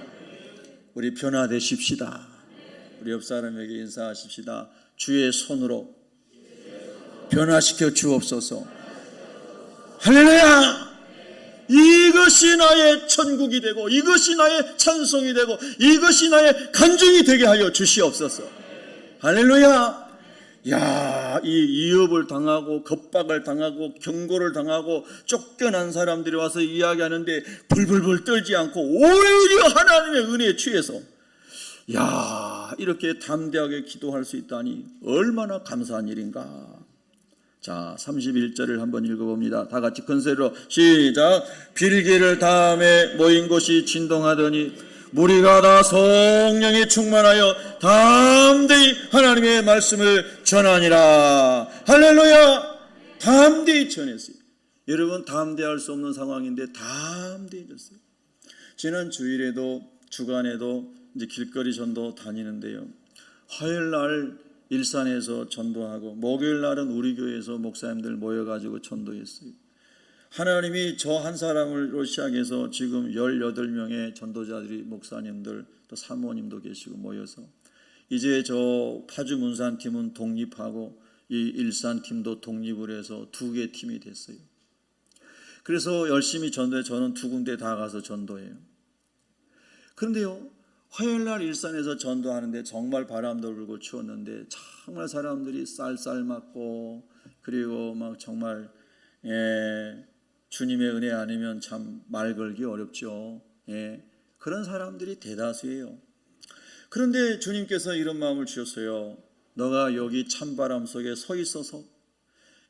우리 변화되십시다. 우리 옆 사람에게 인사하십시다. 주의 손으로 변화시켜 주옵소서. 할렐루야! 이것이 나의 천국이 되고, 이것이 나의 찬송이 되고, 이것이 나의 간증이 되게 하여 주시옵소서. 할렐루야! 야, 이 위협을 당하고 겁박을 당하고 경고를 당하고 쫓겨난 사람들이 와서 이야기하는데 불불불 떨지 않고 오히려 하나님의 은혜에 취해서, 야, 이렇게 담대하게 기도할 수 있다니 얼마나 감사한 일인가. 자, 31절을 한번 읽어봅니다. 다 같이 큰 소리로 시작. 빌기를 다음에 모인 곳이 진동하더니 무리가 다 성령이 충만하여 담대히 하나님의 말씀을 전하니라. 할렐루야! 담대히 전했어요. 여러분, 담대할 수 없는 상황인데 담대해졌어요. 지난 주일에도 주간에도 이제 길거리 전도 다니는데요, 화요일 날 일산에서 전도하고 목요일 날은 우리 교회에서 목사님들 모여가지고 전도했어요. 하나님이 저 한 사람으로 시작해서 지금 18명의 전도자들이, 목사님들 또 사모님도 계시고 모여서 이제 저 파주 문산 팀은 독립하고 이 일산 팀도 독립을 해서 2개 팀이 됐어요. 그래서 열심히 전도해. 저는 2군데 다 가서 전도해요. 그런데요, 화요일 날 일산에서 전도하는데 정말 바람도 불고 추웠는데 정말 사람들이 쌀쌀 맞고, 그리고 막 정말 주님의 은혜 아니면 참 말 걸기 어렵죠. 그런 사람들이 대다수예요. 그런데 주님께서 이런 마음을 주셨어요. 너가 여기 찬바람 속에 서 있어서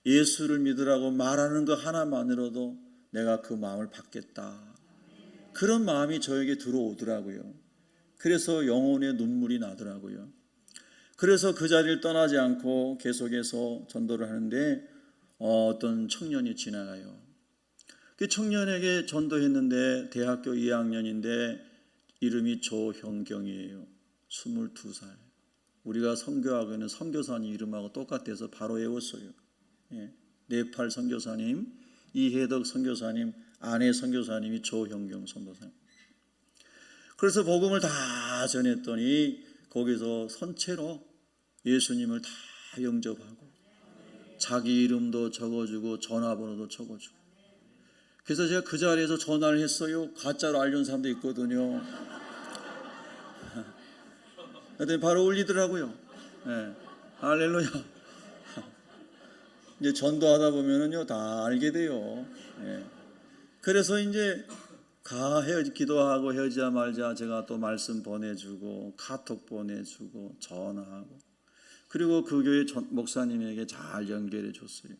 예수를 믿으라고 말하는 것 하나만으로도 내가 그 마음을 받겠다. 그런 마음이 저에게 들어오더라고요. 그래서 영혼의 눈물이 나더라고요. 그래서 그 자리를 떠나지 않고 계속해서 전도를 하는데 어떤 청년이 지나가요. 그 청년에게 전도했는데 대학교 2학년인데 이름이 조형경이에요. 22살. 우리가 선교하고 있는 선교사님 이름하고 똑같아서 바로 외웠어요. 네팔 선교사님, 이혜덕 선교사님, 아내 선교사님이 조형경 선교사님. 그래서 복음을 다 전했더니 거기서 선체로 예수님을 다 영접하고 자기 이름도 적어주고 전화번호도 적어주고. 그래서 제가 그 자리에서 전화를 했어요. 가짜로 알려준 사람도 있거든요. 그랬더니 바로 울리더라고요. 할렐루야. 이제 전도하다 보면은요, 다 알게 돼요. 그래서 이제 기도하고 헤어지자 말자 제가 또 말씀 보내주고 카톡 보내주고 전화하고, 그리고 그 교회 목사님에게 잘 연결해 줬어요.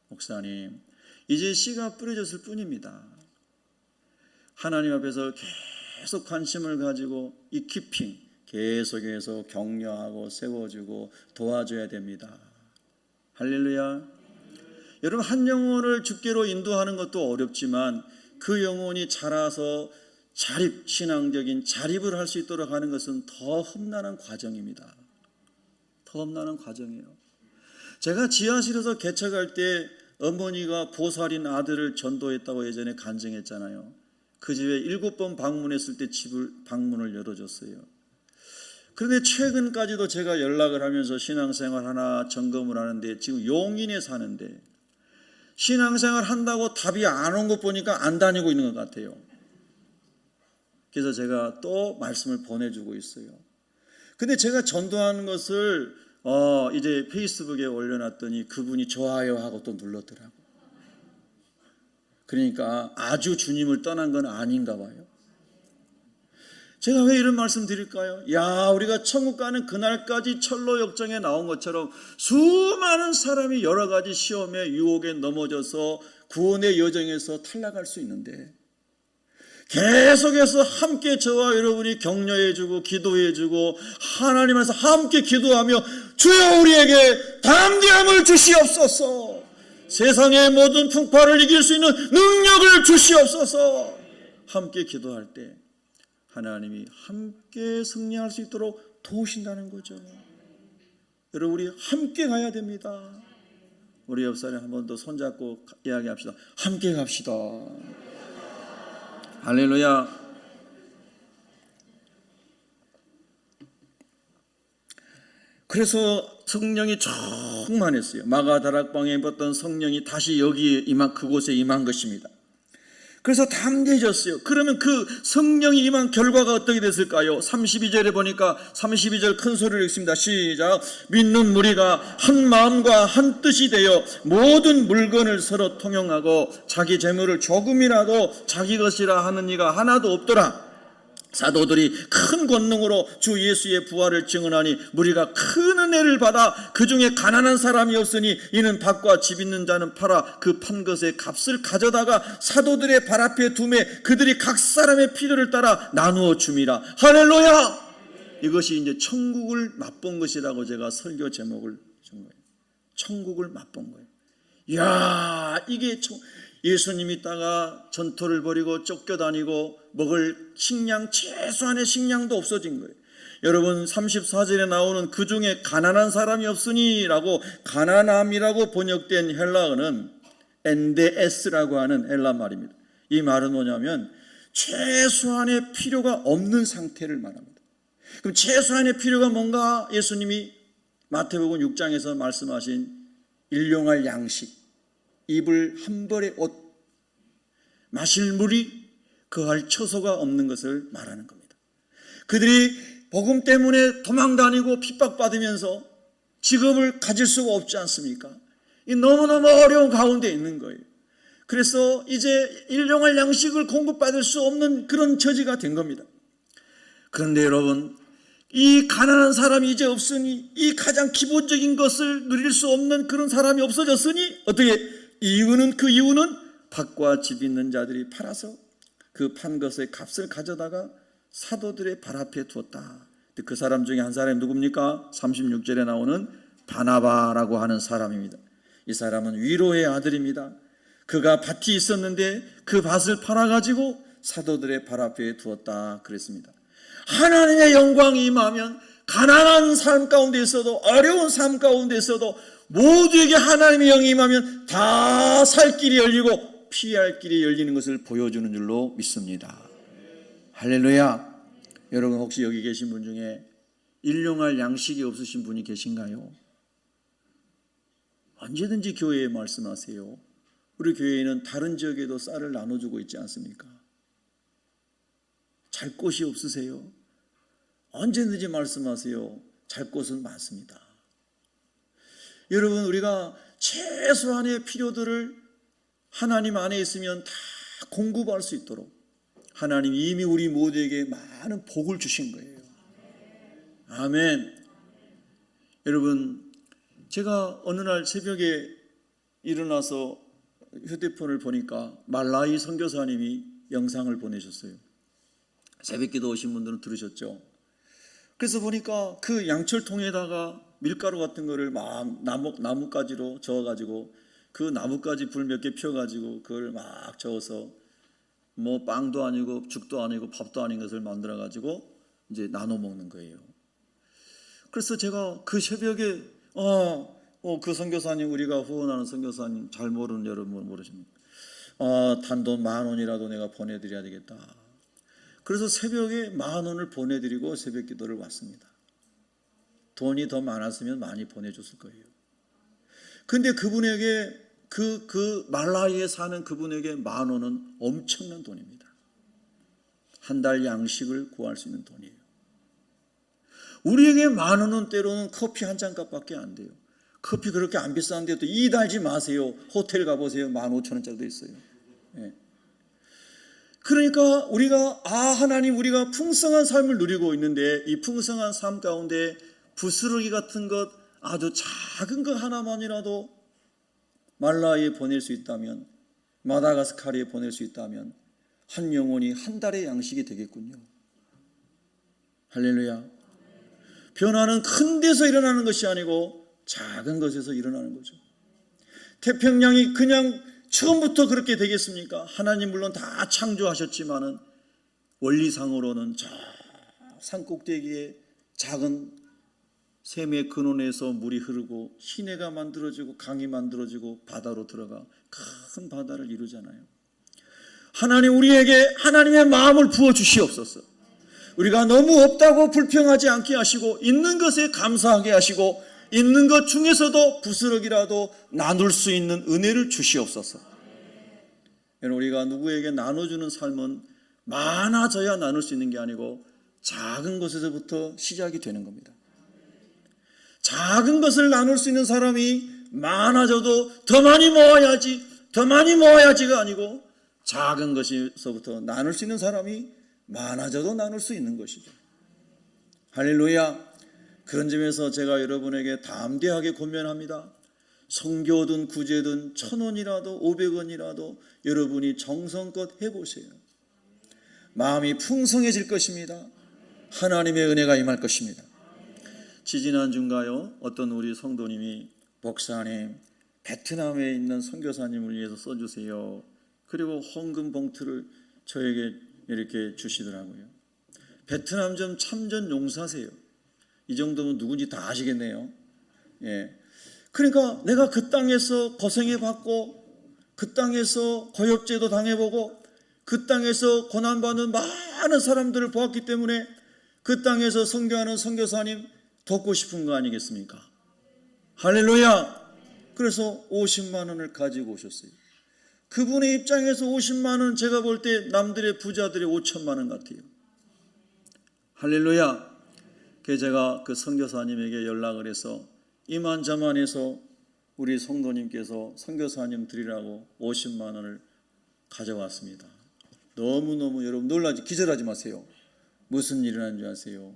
목사님, 이제 씨가 뿌려졌을 뿐입니다. 하나님 앞에서 계속 관심을 가지고 이키핑 계속해서 격려하고 세워주고 도와줘야 됩니다. 할렐루야. 여러분, 한 영혼을 주께로 인도하는 것도 어렵지만 그 영혼이 자라서 신앙적인 자립을 할 수 있도록 하는 것은 더 험난한 과정입니다. 더 험난한 과정이에요. 제가 지하실에서 개척할 때 어머니가 보살인 아들을 전도했다고 예전에 간증했잖아요. 그 집에 7번 방문했을 때 방문을 열어줬어요. 그런데 최근까지도 제가 연락을 하면서 신앙생활 하나 점검을 하는데 지금 용인에 사는데 신앙생활 한다고 답이 안 온 것 보니까 안 다니고 있는 것 같아요. 그래서 제가 또 말씀을 보내주고 있어요. 근데 제가 전도하는 것을 이제 페이스북에 올려놨더니 그분이 좋아요 하고 또 눌렀더라고. 그러니까 아주 주님을 떠난 건 아닌가 봐요. 제가 왜 이런 말씀 드릴까요? 우리가 천국 가는 그날까지 철로 역정에 나온 것처럼 수많은 사람이 여러 가지 시험에 유혹에 넘어져서 구원의 여정에서 탈락할 수 있는데 계속해서 함께 저와 여러분이 격려해주고 기도해주고 하나님 안에서 함께 기도하며 주여 우리에게 담대함을 주시옵소서, 세상의 모든 풍파를 이길 수 있는 능력을 주시옵소서. 함께 기도할 때 하나님이 함께 승리할 수 있도록 도우신다는 거죠. 여러분, 우리 함께 가야 됩니다. 우리 옆 사람 한 번 더 손잡고 이야기합시다. 함께 갑시다. 할렐루야. 그래서 성령이 충만했어요. 마가다락방에 입었던 성령이 다시 여기에 그곳에 임한 것입니다. 그래서 담대해졌어요. 그러면 그 성령이 임한 결과가 어떻게 됐을까요? 32절에 보니까 32절 큰 소리를 읽습니다. 시작. 믿는 무리가 한 마음과 한 뜻이 되어 모든 물건을 서로 통용하고 자기 재물을 조금이라도 자기 것이라 하는 이가 하나도 없더라. 사도들이 큰 권능으로 주 예수의 부활을 증언하니 무리가 큰 은혜를 받아 그 중에 가난한 사람이 없으니 이는 밭과 집 있는 자는 팔아 그 판 것의 값을 가져다가 사도들의 발 앞에 두매 그들이 각 사람의 필요를 따라 나누어 줌이라. 할렐루야. 이것이 이제 천국을 맛본 것이라고 제가 설교 제목을 준 거예요. 천국을 맛본 거예요. 이야, 이게 예수님이 있다가 전토를 벌이고 쫓겨다니고 먹을 식량, 최소한의 식량도 없어진 거예요. 여러분 34절에 나오는 그 중에 가난한 사람이 없으니 라고 가난함이라고 번역된 헬라어는 엔데에스라고 하는 헬라 말입니다. 이 말은 뭐냐면 최소한의 필요가 없는 상태를 말합니다. 그럼 최소한의 필요가 뭔가? 예수님이 마태복음 6장에서 말씀하신 일용할 양식, 입을 한 벌의 옷, 마실 물이 그할 처소가 없는 것을 말하는 겁니다. 그들이 복음 때문에 도망다니고 핍박받으면서 직업을 가질 수가 없지 않습니까? 이 너무너무 어려운 가운데 있는 거예요. 그래서 이제 일용할 양식을 공급받을 수 없는 그런 처지가 된 겁니다. 그런데 여러분, 이 가난한 사람이 이제 없으니, 이 가장 기본적인 것을 누릴 수 없는 그런 사람이 없어졌으니 어떻게? 그 이유는 밭과 집 있는 자들이 팔아서 그 판 것의 값을 가져다가 사도들의 발 앞에 두었다. 그 사람 중에 한 사람이 누굽니까? 36절에 나오는 바나바라고 하는 사람입니다. 이 사람은 위로의 아들입니다. 그가 밭이 있었는데 그 밭을 팔아가지고 사도들의 발 앞에 두었다 그랬습니다. 하나님의 영광이 임하면 가난한 삶 가운데 있어도, 어려운 삶 가운데 있어도 모두에게 하나님의 영이 임하면 다 살 길이 열리고 피할 길이 열리는 것을 보여주는 줄로 믿습니다. 할렐루야. 여러분 혹시 여기 계신 분 중에 일용할 양식이 없으신 분이 계신가요? 언제든지 교회에 말씀하세요. 우리 교회에는 다른 지역에도 쌀을 나눠주고 있지 않습니까? 잘 곳이 없으세요? 언제든지 말씀하세요. 잘 곳은 많습니다. 여러분, 우리가 최소한의 필요들을 하나님 안에 있으면 다 공급할 수 있도록 하나님이 이미 우리 모두에게 많은 복을 주신 거예요. 아멘. 여러분, 제가 어느 날 새벽에 일어나서 휴대폰을 보니까 말라이 선교사님이 영상을 보내셨어요. 새벽기도 오신 분들은 들으셨죠? 그래서 보니까 그 양철통에다가 밀가루 같은 거를 막 나뭇가지로 저어가지고 그 나뭇가지 불 몇 개 펴가지고 그걸 막 저어서 뭐 빵도 아니고 죽도 아니고 밥도 아닌 것을 만들어가지고 이제 나눠 먹는 거예요. 그래서 제가 그 새벽에 그 선교사님, 우리가 후원하는 선교사님 잘 모르는 여러분 모르십니까? 단돈 10,000원이라도 내가 보내드려야 되겠다. 그래서 새벽에 10,000원을 보내드리고 새벽 기도를 왔습니다. 돈이 더 많았으면 많이 보내줬을 거예요. 근데 그분에게 그 말라이에 사는 그분에게 10,000원은 엄청난 돈입니다. 한 달 양식을 구할 수 있는 돈이에요. 우리에게 10,000원은 때로는 커피 한 잔 값밖에 안 돼요. 커피 그렇게 안 비싼데 또 이달지 마세요. 호텔 가보세요. 15,000원짜리도 있어요. 예. 그러니까 우리가 하나님, 우리가 풍성한 삶을 누리고 있는데 이 풍성한 삶 가운데 부스러기 같은 것, 아주 작은 것 하나만이라도 말라이에 보낼 수 있다면, 마다가스카르에 보낼 수 있다면 한 영혼이 한 달의 양식이 되겠군요. 할렐루야. 변화는 큰 데서 일어나는 것이 아니고 작은 것에서 일어나는 거죠. 태평양이 그냥 처음부터 그렇게 되겠습니까? 하나님 물론 다 창조하셨지만은 원리상으로는 저 산꼭대기에 작은 샘의 근원에서 물이 흐르고 시내가 만들어지고 강이 만들어지고 바다로 들어가 큰 바다를 이루잖아요. 하나님 우리에게 하나님의 마음을 부어 주시옵소서. 우리가 너무 없다고 불평하지 않게 하시고 있는 것에 감사하게 하시고 있는 것 중에서도 부스러기라도 나눌 수 있는 은혜를 주시옵소서. 우리가 누구에게 나눠주는 삶은 많아져야 나눌 수 있는 게 아니고 작은 것에서부터 시작이 되는 겁니다. 작은 것을 나눌 수 있는 사람이 많아져도 더 많이 모아야지, 더 많이 모아야지가 아니고 작은 것에서부터 나눌 수 있는 사람이 많아져도 나눌 수 있는 것이죠. 할렐루야. 그런 점에서 제가 여러분에게 담대하게 권면합니다. 선교든 구제든 1,000원이라도 500원이라도 여러분이 정성껏 해보세요. 마음이 풍성해질 것입니다. 하나님의 은혜가 임할 것입니다. 지지난주인가요? 어떤 우리 성도님이 목사님 베트남에 있는 선교사님을 위해서 써주세요. 그리고 헌금 봉투를 저에게 이렇게 주시더라고요. 베트남 좀 참전 용사세요. 이 정도면 누군지 다 아시겠네요. 예. 그러니까 내가 그 땅에서 고생해봤고 그 땅에서 고엽제도 당해보고 그 땅에서 고난받는 많은 사람들을 보았기 때문에 그 땅에서 선교하는 선교사님 돕고 싶은 거 아니겠습니까? 할렐루야. 그래서 50만 원을 가지고 오셨어요. 그분의 입장에서 50만 원 제가 볼 때 남들의 부자들의 5천만 원 같아요. 할렐루야. 그래서 제가 그 선교사님에게 연락을 해서 이만저만해서 우리 성도님께서 선교사님 드리라고 50만 원을 가져왔습니다. 너무너무 여러분 놀라지 기절하지 마세요. 무슨 일을 하는 줄 아세요?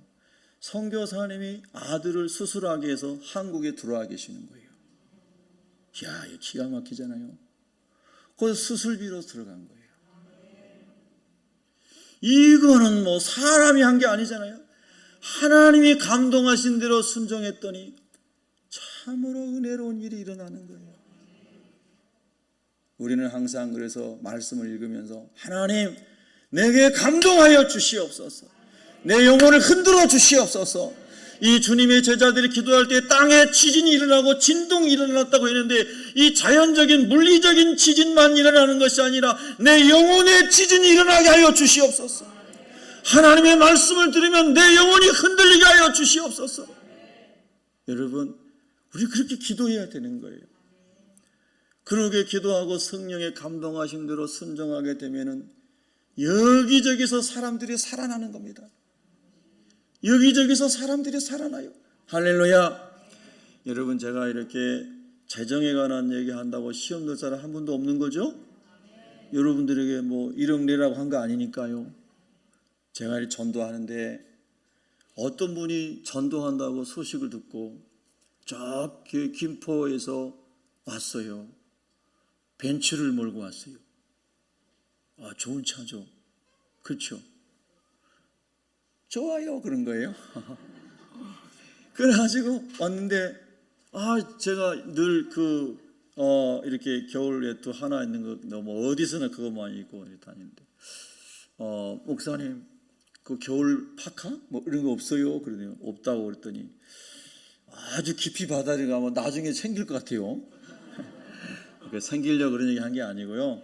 선교사님이 아들을 수술하기 위해서 한국에 들어와 계시는 거예요. 이야, 이거 기가 막히잖아요. 거기서 수술비로 들어간 거예요. 이거는 뭐 사람이 한 게 아니잖아요. 하나님이 감동하신 대로 순종했더니 참으로 은혜로운 일이 일어나는 거예요. 우리는 항상 그래서 말씀을 읽으면서 하나님 내게 감동하여 주시옵소서. 내 영혼을 흔들어 주시옵소서. 이 주님의 제자들이 기도할 때 땅에 지진이 일어나고 진동이 일어났다고 했는데 이 자연적인 물리적인 지진만 일어나는 것이 아니라 내 영혼의 지진이 일어나게 하여 주시옵소서. 하나님의 말씀을 들으면 내 영혼이 흔들리게 하여 주시옵소서. 여러분 우리 그렇게 기도해야 되는 거예요. 그렇게 기도하고 성령의 감동하신 대로 순종하게 되면은 여기저기서 사람들이 살아나는 겁니다. 여기저기서 사람들이 살아나요. 할렐루야. 여러분 제가 이렇게 재정에 관한 얘기한다고 시험 들 사람 한 분도 없는 거죠? 여러분들에게 뭐 1억 내라고 한 거 아니니까요. 제가 이렇게 전도하는데 어떤 분이 전도한다고 소식을 듣고 저 김포에서 왔어요. 벤츠를 몰고 왔어요. 아, 좋은 차죠. 그렇죠? 좋아요. 그런 거예요. 그래가지고 왔는데 제가 늘 이렇게 겨울 외투 하나 있는 거 너무 어디서나 그것만 입고 다니는데 목사님 그 겨울 파카 뭐 이런 거 없어요? 그러더니 없다고 그랬더니 아주 깊이 바다를 가면 나중에 생길 것 같아요. 생기려고 그런 얘기 한 게 아니고요.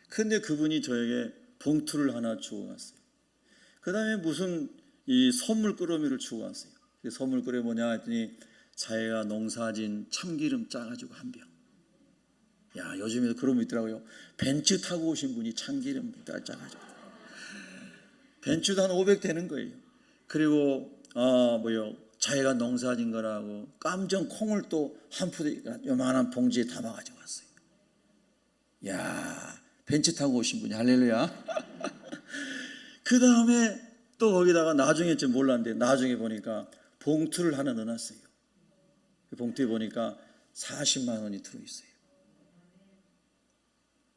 근데 그분이 저에게 봉투를 하나 주고 갔어요. 그 다음에 무슨 이 선물 끄러미를 주고 갔어요. 선물 끄러미 뭐냐 했더니 자기가 농사진 참기름 짜가지고 한 병. 야, 요즘에도 그런 거 있더라고요. 벤츠 타고 오신 분이 참기름 짜가지고. 벤츠도 한 500 되는 거예요. 그리고 자기가 농사진 거라고 깜정 콩을 또 한 푸대 요만한 봉지에 담아가지고 왔어요. 야, 벤츠 타고 오신 분이 할렐루야. 그 다음에 또 거기다가 나중에 좀 몰랐는데 나중에 보니까 봉투를 하나 넣어놨어요. 그 봉투에 보니까 40만 원이 들어있어요.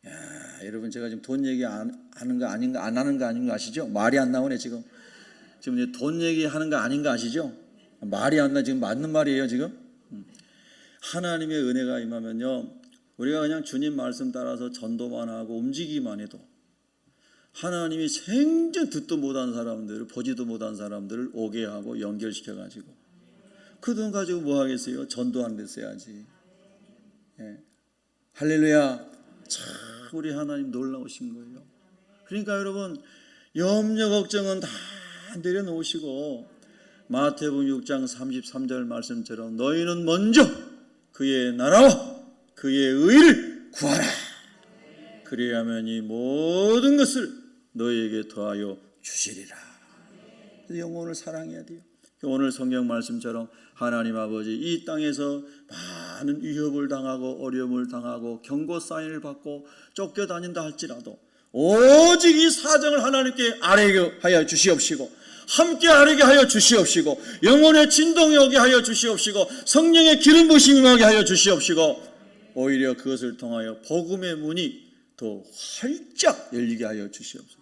야, 여러분 제가 지금 돈 얘기 안 하는 거 아닌가 안 하는 거 아닌 거 아시죠? 말이 안 나오네 지금. 지금 이제 돈 얘기하는 거 아닌 거 아시죠? 말이 안 나. 지금 맞는 말이에요 지금. 하나님의 은혜가 임하면요, 우리가 그냥 주님 말씀 따라서 전도만 하고 움직이기만 해도 하나님이 생전 듣도 못한 사람들을 보지도 못한 사람들을 오게 하고 연결시켜가지고 그 돈 가지고 뭐 하겠어요? 전도하는 데 써야지. 예. 할렐루야. 참 우리 하나님 놀라우신 거예요. 그러니까 여러분 염려 걱정은 다 내려놓으시고 마태복음 6장 33절 말씀처럼 너희는 먼저 그의 나라와 그의 의를 구하라. 그리하면 이 모든 것을 너희에게 더하여 주시리라. 영혼을 사랑해야 돼요. 오늘 성경 말씀처럼 하나님 아버지 이 땅에서 많은 위협을 당하고 어려움을 당하고 경고 사인을 받고 쫓겨다닌다 할지라도 오직 이 사정을 하나님께 아뢰게 하여 주시옵시고 함께 아뢰게 하여 주시옵시고 영혼의 진동이 오게 하여 주시옵시고 성령의 기름 부으심이 임하게 하여 주시옵시고 오히려 그것을 통하여 복음의 문이 더 활짝 열리게 하여 주시옵소서.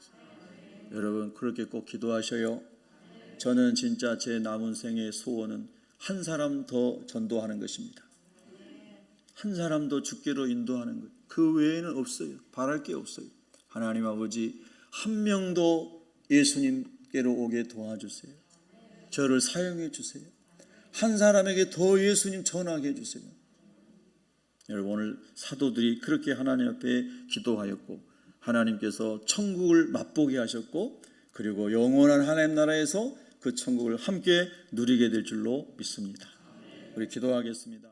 여러분 그렇게 꼭 기도하셔요. 저는 진짜 제 남은 생의 소원은 한 사람 더 전도하는 것입니다. 한 사람 더 주께로 인도하는 것. 그 외에는 없어요. 바랄 게 없어요. 하나님 아버지 한 명도 예수님께로 오게 도와주세요. 저를 사용해 주세요. 한 사람에게 더 예수님 전하게 해주세요. 여러분 오늘 사도들이 그렇게 하나님 앞에 기도하였고 하나님께서 천국을 맛보게 하셨고 그리고 영원한 하나님 나라에서 그 천국을 함께 누리게 될 줄로 믿습니다. 우리 기도하겠습니다.